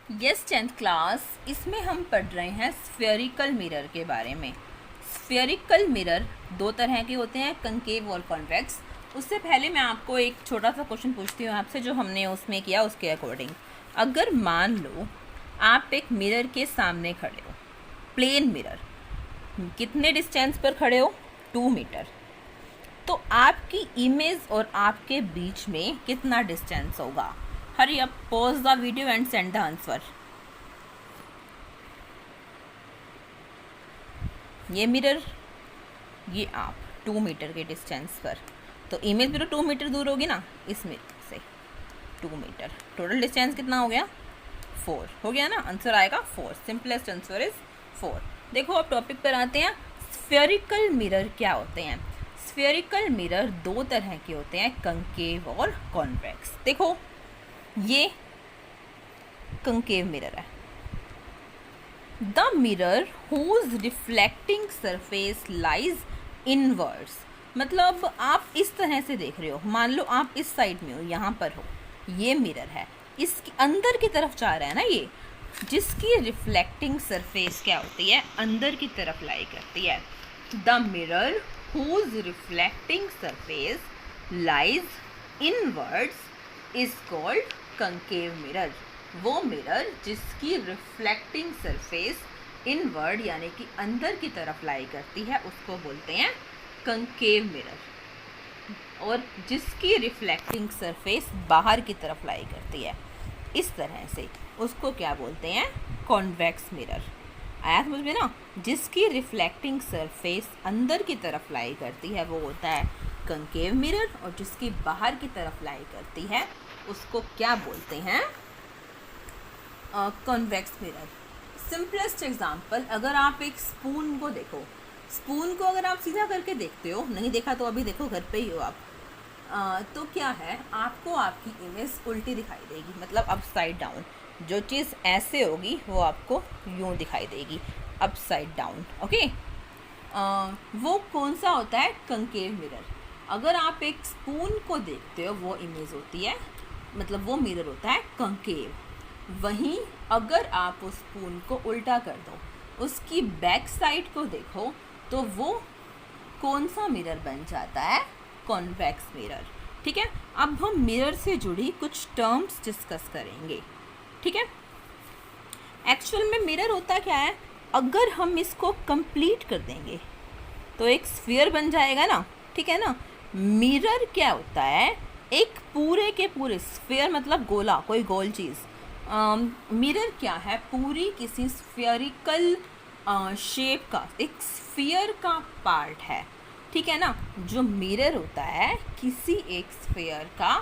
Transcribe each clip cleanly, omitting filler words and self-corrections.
Yes 10th class, इसमें हम पढ़ रहे हैं स्फेरिकल मिरर के बारे में। स्फेरिकल मिरर दो तरह के होते हैं, कंकेव और कॉन्वेक्स। उससे पहले मैं आपको एक छोटा सा क्वेश्चन पूछती हूँ आपसे, जो हमने उसमें किया उसके अकॉर्डिंग। अगर मान लो आप एक मिरर के सामने खड़े हो, प्लेन मिरर, कितने डिस्टेंस पर खड़े हो? 2 मीटर। तो आपकी इमेज और आपके बीच में कितना डिस्टेंस होगा? Hurry up, pause the video and send the answer. ये मिरर, ये आप 2 मीटर के डिस्टेंस पर, तो इमेज भी तो 2 मीटर दूर होगी ना इस मिरर से। 2 मीटर, टोटल डिस्टेंस कितना हो गया? 4 हो गया ना। आंसर आएगा 4। Simplest answer is 4। देखो अब टॉपिक पर आते हैं। स्फेरिकल मिरर क्या होते हैं? स्फेरिकल मिरर दो तरह के होते हैं, कंकेव और कॉन्वेक्स। देखो ये कंकेव मिरर है। The mirror whose reflecting surface lies inwards, मतलब आप इस तरह से देख रहे हो। मान लो आप इस साइड में हो, यहाँ पर हो, ये मिरर है, इसके अंदर की तरफ जा रहा है ना ये, जिसकी रिफ्लेक्टिंग सरफेस क्या होती है? अंदर की तरफ लाई करती है। The mirror whose reflecting surface lies inwards is called concave mirror. वो मिरर जिसकी रिफ्लेक्टिंग सरफेस इनवर्ड यानी कि अंदर की तरफ लाई करती है उसको बोलते हैं कंकेव मिरर, और जिसकी रिफ्लेक्टिंग सरफेस बाहर की तरफ लाई करती है इस तरह से, उसको क्या बोलते हैं? Convex mirror. आया समझ में ना? जिसकी रिफ्लेक्टिंग सरफेस अंदर की तरफ लाई करती है वो होता है कंकेव मिरर, और जिसकी बाहर की तरफ लाई करती है उसको क्या बोलते हैं? Convex mirror. सिंपलेस्ट एग्जांपल, अगर आप एक स्पून को देखो, स्पून को अगर आप सीधा करके देखते हो, नहीं देखा तो अभी देखो, घर पे ही हो आप, तो क्या है, आपको आपकी इमेज उल्टी दिखाई देगी, मतलब अपसाइड डाउन। जो चीज़ ऐसे होगी वो आपको यूँ दिखाई देगी, अपसाइड डाउन। ओके, वो कौन सा होता है? Concave mirror. अगर आप एक स्पून को देखते हो वो इमेज होती है, मतलब वो मिरर होता है कंकेव। वहीं अगर आप उस स्पून को उल्टा कर दो, उसकी बैक साइड को देखो, तो वो कौन सा मिरर बन जाता है? Convex mirror. ठीक है, अब हम मिरर से जुड़ी कुछ टर्म्स डिस्कस करेंगे। ठीक है, एक्चुअल में मिरर होता क्या है? अगर हम इसको कंप्लीट कर देंगे तो एक स्फीयर बन जाएगा ना, ठीक है ना। मिरर क्या होता है? एक पूरे के पूरे, स्फीयर मतलब गोला, कोई गोल चीज़। मिरर क्या है? पूरी किसी स्फेरिकल शेप का, एक स्फीयर का पार्ट है, ठीक है ना। जो मिरर होता है किसी एक स्फीयर का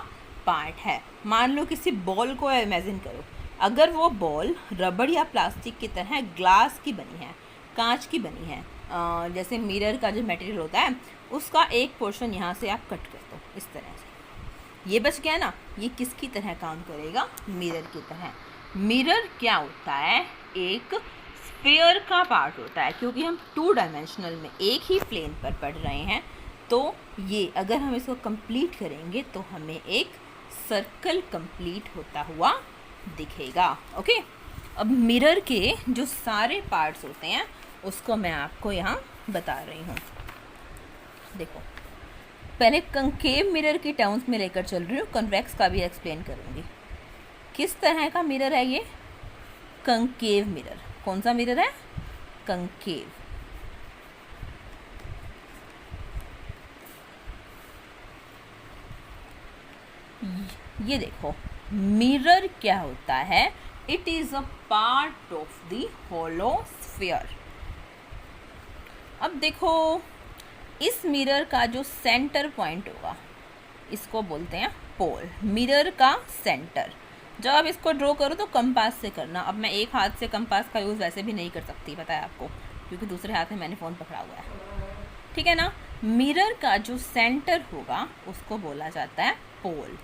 पार्ट है। मान लो किसी बॉल को इमेजिन करो, अगर वो बॉल रबड़ या प्लास्टिक की तरह ग्लास की बनी है, कांच की बनी है, जैसे मिरर का जो मटेरियल होता है उसका एक पोर्शन यहाँ से आप कट कर दो इस तरह से, ये बच गया ना। ये किसकी तरह काम करेगा? मिरर की तरह। मिरर क्या होता है? एक स्फीयर का पार्ट होता है, क्योंकि हम 2 डायमेंशनल में एक ही प्लेन पर पढ़ रहे हैं। तो ये अगर हम इसको कंप्लीट करेंगे तो हमें एक सर्कल कंप्लीट होता हुआ दिखेगा। ओके, अब मिरर के जो सारे पार्ट्स होते हैं उसको मैं आपको यहाँ बता रही हूँ। देखो, पहले कंकेव मिरर की टर्म्स में लेकर चल रही हूँ, कन्वेक्स का भी एक्सप्लेन करूँगी। किस तरह का मिरर है ये? Concave mirror. कौन सा मिरर है? कंकेव। ये देखो, मिरर क्या होता है? It is a part of the hollow sphere. अब देखो, इस मिरर का जो सेंटर पॉइंट होगा इसको बोलते हैं पोल। मिरर का सेंटर। जब आप इसको ड्रॉ करो तो कंपास से करना। अब मैं एक हाथ से कंपास का यूज़ वैसे भी नहीं कर सकती, पता है आपको, क्योंकि दूसरे हाथ में मैंने फ़ोन पकड़ा हुआ है, ठीक है ना। मिरर का जो सेंटर होगा उसको बोला जाता है पोल।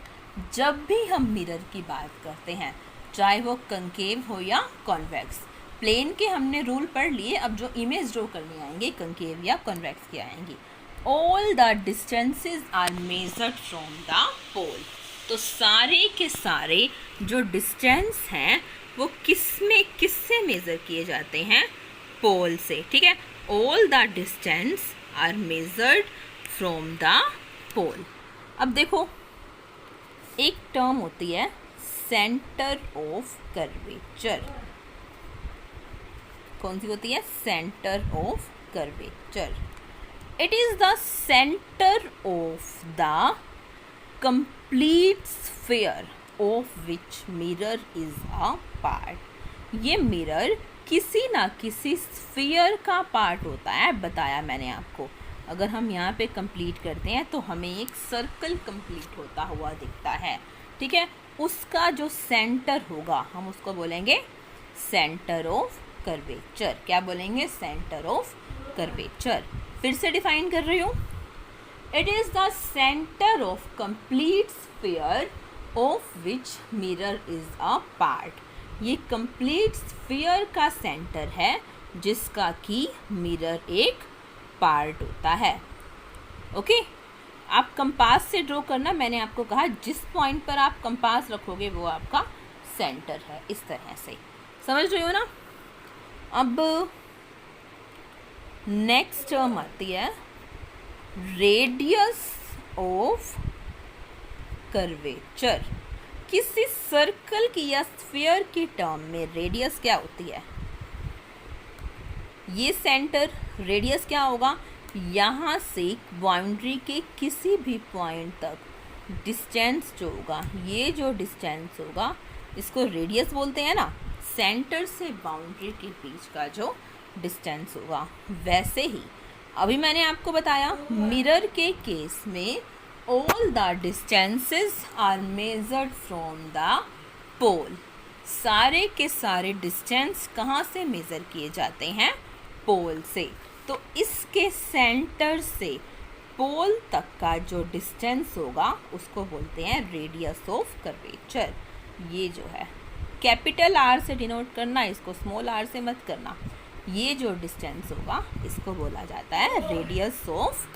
जब भी हम मिरर की बात करते हैं, चाहे वो कंकेव हो या कॉन्वेक्स, प्लेन के हमने रूल पढ़ लिए, अब जो इमेज ड्रॉ करने आएंगे कंकेव या कॉन्वेक्स की आएंगी। All the distances are measured from the pole. तो सारे के सारे जो डिस्टेंस हैं वो किससे मेज़र किए जाते हैं? पोल से, ठीक है। All the distance are measured from the pole. अब देखो एक टर्म होती है सेंटर ऑफ कर्वेचर। कौन सी होती है? Centre of curvature. It is the centre of the complete sphere of which mirror is a part. ये मिरर किसी ना किसी स्फीयर का पार्ट होता है, बताया मैंने आपको। अगर हम यहाँ पे कंप्लीट करते हैं तो हमें एक सर्कल कंप्लीट होता हुआ दिखता है, ठीक है। उसका जो सेंटर होगा हम उसको बोलेंगे सेंटर ऑफ कर्वेचर। क्या बोलेंगे? Centre of curvature. फिर से डिफाइन कर रही हूँ, it is the centre of complete sphere of which mirror is a part. ये कंप्लीट स्फीयर का सेंटर है जिसका कि मिरर एक पार्ट होता है। ओके, आप कंपास से ड्रॉ करना। मैंने आपको कहा जिस पॉइंट पर आप कंपास रखोगे वो आपका सेंटर है, इस तरह से। समझ रहे हो ना? अब नेक्स्ट टर्म आती है रेडियस ऑफ कर्वेचर। किसी सर्कल की या स्फीयर की टर्म में रेडियस क्या होती है? ये सेंटर, रेडियस क्या होगा? यहाँ से बाउंड्री के किसी भी पॉइंट तक डिस्टेंस जो होगा, ये जो डिस्टेंस होगा इसको रेडियस बोलते हैं ना। सेंटर से बाउंड्री के बीच का जो डिस्टेंस होगा। वैसे ही अभी मैंने आपको बताया मिरर के केस में all the distances are measured from the pole. सारे के सारे डिस्टेंस कहाँ से मेज़र किए जाते हैं? पोल से। तो इसके सेंटर से पोल तक का जो डिस्टेंस होगा उसको बोलते हैं रेडियस ऑफ कर्वेचर। ये जो है कैपिटल आर से डिनोट करना, इसको स्मॉल आर से मत करना। ये जो डिस्टेंस होगा इसको बोला जाता है रेडियस ऑफ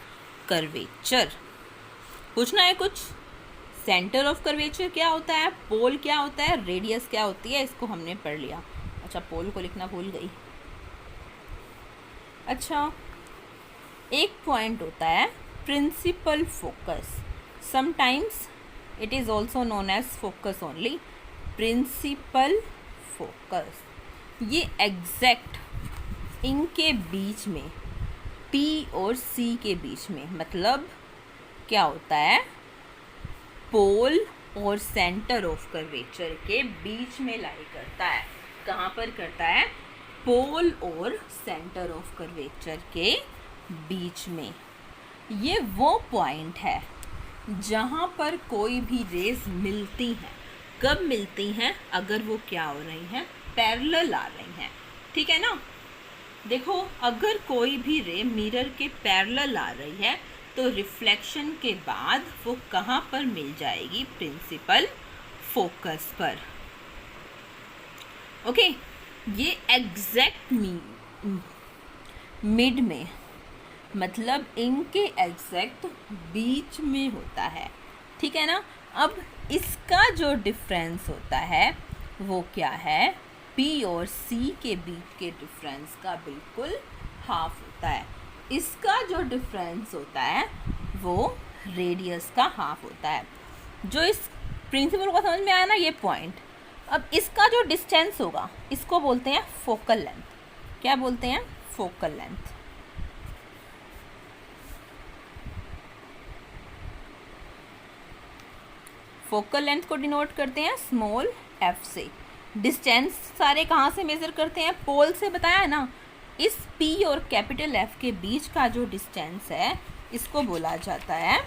कर्वेचर। पूछना है कुछ? सेंटर ऑफ कर्वेचर क्या होता है, पोल क्या होता है, रेडियस क्या होती है, इसको हमने पढ़ लिया। अच्छा, पोल को लिखना भूल गई। अच्छा, एक पॉइंट होता है principal focus. Sometimes it is also known as focus only. Principal focus ये एग्जैक्ट इनके बीच में, P और C के बीच में, मतलब क्या होता है? पोल और सेंटर ऑफ कर्वेचर के बीच में लाई करता है। कहाँ पर करता है? पोल और सेंटर ऑफ कर्वेचर के बीच में। ये वो पॉइंट है जहाँ पर कोई भी रेज मिलती हैं। कब मिलती हैं? अगर वो क्या हो रही हैं? पैरेलल आ रही हैं, ठीक है ना। देखो, अगर कोई भी रे मिरर के पैरेलल आ रही है तो रिफ्लेक्शन के बाद वो कहाँ पर मिल जाएगी? प्रिंसिपल फोकस पर। ओके, ये एग्जैक्ट मिड में, मतलब इनके एग्जैक्ट बीच में होता है, ठीक है ना। अब इसका जो डिफरेंस होता है वो क्या है? P और C के बीच के डिफरेंस का बिल्कुल हाफ होता है। इसका जो डिफरेंस होता है वो रेडियस का हाफ होता है। जो इस प्रिंसिपल को समझ में आया ना, ये पॉइंट। अब इसका जो डिस्टेंस होगा इसको बोलते हैं फोकल लेंथ। क्या बोलते हैं? Focal length. फोकल लेंथ को डिनोट करते हैं स्मॉल f से। डिस्टेंस सारे कहाँ से मेज़र करते हैं? पोल से। बताया है ना। इस P और कैपिटल F के बीच का जो डिस्टेंस है इसको बोला जाता है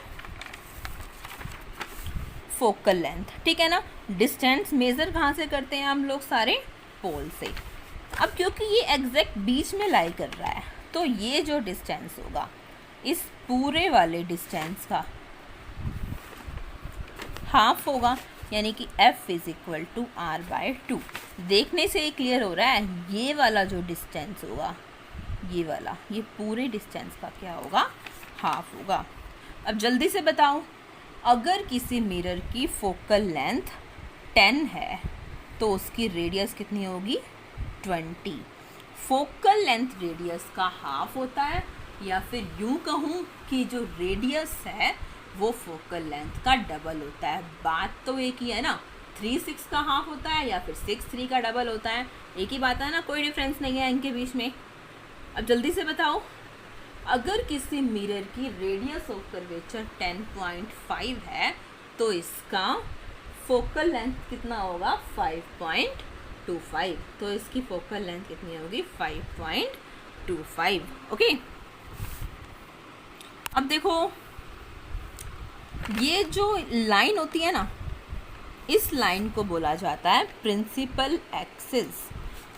फोकल लेंथ, ठीक है ना। डिस्टेंस मेज़र कहाँ से करते हैं हम लोग? सारे पोल से। अब क्योंकि ये एग्जैक्ट बीच में लाई कर रहा है तो ये जो डिस्टेंस होगा इस पूरे वाले डिस्टेंस का हाफ होगा, यानी कि F is equal to R/2। देखने से ही क्लियर हो रहा है, ये वाला जो डिस्टेंस होगा, ये वाला, ये पूरे डिस्टेंस का क्या होगा? हाफ होगा। अब जल्दी से बताओ, अगर किसी मिरर की फोकल लेंथ 10 है तो उसकी रेडियस कितनी होगी 20। फोकल लेंथ रेडियस का हाफ होता है, या फिर यूँ कहूँ कि जो रेडियस है वो फोकल लेंथ का डबल होता है। बात तो एक ही है ना, 3/6 का हाफ होता है या फिर 6/3 का डबल होता है, एक ही बात है ना, कोई डिफरेंस नहीं है इनके बीच में। अब जल्दी से बताओ, अगर किसी मिरर की रेडियस ऑफ कर्वेचर 10.5 है तो इसका फोकल लेंथ कितना होगा 5.25। तो इसकी फोकल लेंथ कितनी होगी 5.25। ओके, अब देखो ये जो लाइन होती है ना, इस लाइन को बोला जाता है प्रिंसिपल एक्सिस।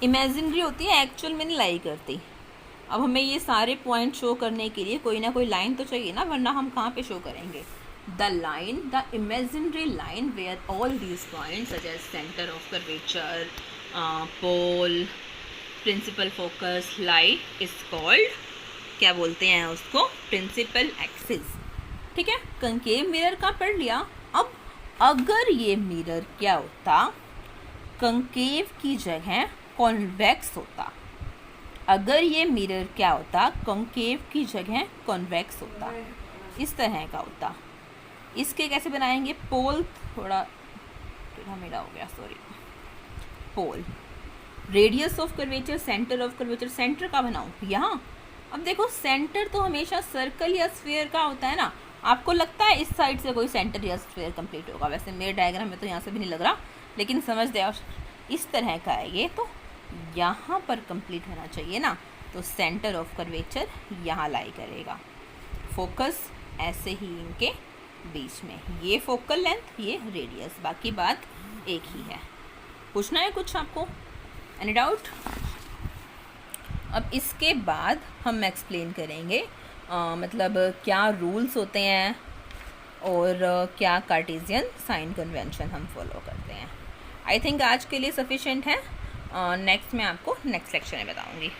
इमेजिनरी होती है, एक्चुअल में नहीं लाई करती। अब हमें ये सारे पॉइंट शो करने के लिए कोई ना कोई लाइन तो चाहिए ना, वरना हम कहाँ पे शो करेंगे। The line, the imaginary line where all these points such as centre of curvature, pole, principal focus, lie is called, क्या बोलते हैं उसको, प्रिंसिपल एक्सिस। ठीक है, कंकेव मिरर का पढ़ लिया। अब अगर ये मिरर क्या होता, कंकेव की जगह कॉन्वेक्स होता, अगर ये मिरर क्या होता, कंकेव की जगह कॉन्वेक्स होता, इस तरह का होता। इसके कैसे बनाएंगे, पोल थोड़ा टेढ़ा मेढ़ा हो गया, sorry. Pole, radius of curvature, centre of curvature, centre का बनाऊं यहाँ। अब देखो सेंटर तो हमेशा सर्कल या स्फीयर का होता है ना, आपको लगता है इस साइड से कोई सेंटर या स्फीयर कंप्लीट होगा, वैसे मेरे डायग्राम में तो यहाँ से भी नहीं लग रहा, लेकिन समझ दे, इस तरह का है ये, तो यहाँ पर कंप्लीट होना चाहिए ना, तो सेंटर ऑफ कर्वेचर यहाँ लाई करेगा, फोकस ऐसे ही इनके बीच में, ये फोकल लेंथ, ये रेडियस, बाकी बात एक ही है। पूछना है कुछ आपको, एनी डाउट? अब इसके बाद हम एक्सप्लेन करेंगे मतलब क्या रूल्स होते हैं और क्या कार्टेशियन साइन कन्वेंशन हम फॉलो करते हैं। आई थिंक आज के लिए सफिशिएंट है, नेक्स्ट मैं आपको नेक्स्ट सेक्शन में बताऊंगी।